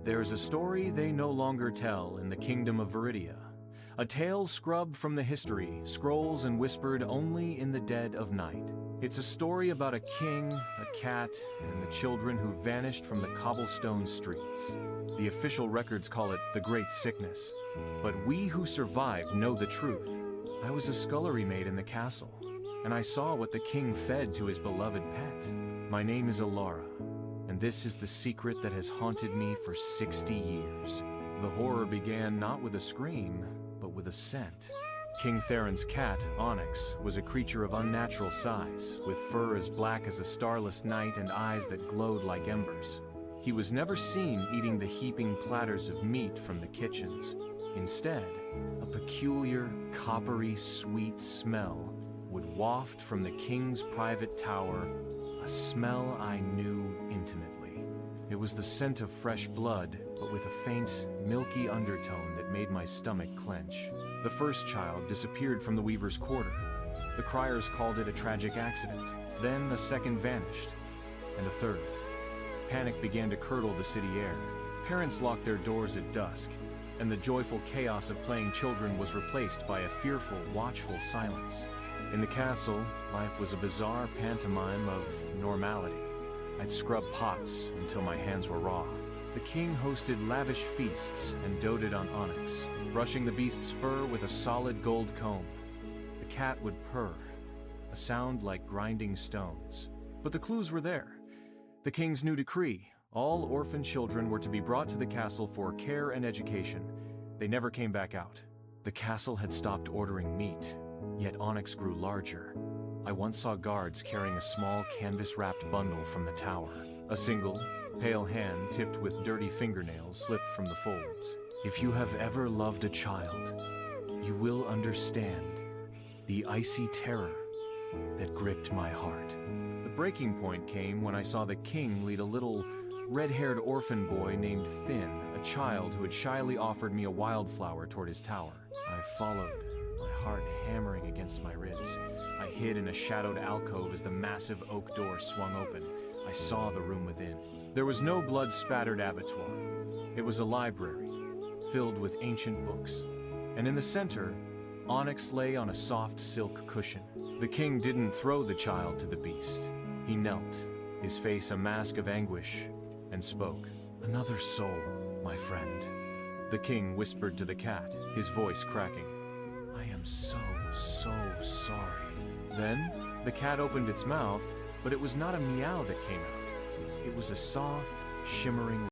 There's a story they no longer tell in the kingdom of Viridia. A tale scrubbed from the history, scrolls and whispered only in the dead of night. It's a story about a king, a cat, and the children who vanished from the cobblestone streets. The official records call it the Great Sickness, but we who survived know the truth. I was a scullery maid in the castle, and I saw what the king fed to his beloved pet. My name is Alara, and this is the secret that has haunted me for 60 years. The horror began not with a scream, but with a scent. King Theron's cat, Onyx, was a creature of unnatural size, with fur as black as a starless night and eyes that glowed like embers. He was never seen eating the heaping platters of meat from the kitchens. Instead, a peculiar, coppery, sweet smell would waft from the king's private tower, a smell I knew intimately. It was the scent of fresh blood, but with a faint, milky undertone that made my stomach clench. The first child disappeared from the weaver's quarter. The criers called it a tragic accident. Then a second vanished, and a third. Panic began to curdle the city air. Parents locked their doors at dusk, and the joyful chaos of playing children was replaced by a fearful, watchful silence. In the castle, life was a bizarre pantomime of normality. I'd scrub pots until my hands were raw. The king hosted lavish feasts and doted on Onyx, brushing the beast's fur with a solid gold comb. The cat would purr, a sound like grinding stones. But the clues were there. The king's new decree: all orphan children were to be brought to the castle for care and education. They never came back out. The castle had stopped ordering meat, yet Onyx grew larger. I once saw guards carrying a small canvas-wrapped bundle from the tower. A single, pale hand tipped with dirty fingernails slipped from the folds. If you have ever loved a child, you will understand the icy terror that gripped my heart. The breaking point came when I saw the king lead a little, red-haired orphan boy named Finn, a child who had shyly offered me a wildflower toward his tower. I followed, my heart hammering against my ribs. I hid in a shadowed alcove as the massive oak door swung open. I saw the room within. There was no blood-spattered abattoir. It was a library, filled with ancient books. And in the center, Onyx lay on a soft silk cushion. The king didn't throw the child to the beast. He knelt, his face a mask of anguish, and spoke. "Another soul, my friend." The king whispered to the cat, his voice cracking. "I am so sorry." Then, the cat opened its mouth, but it was not a meow that came out. It was a soft, shimmering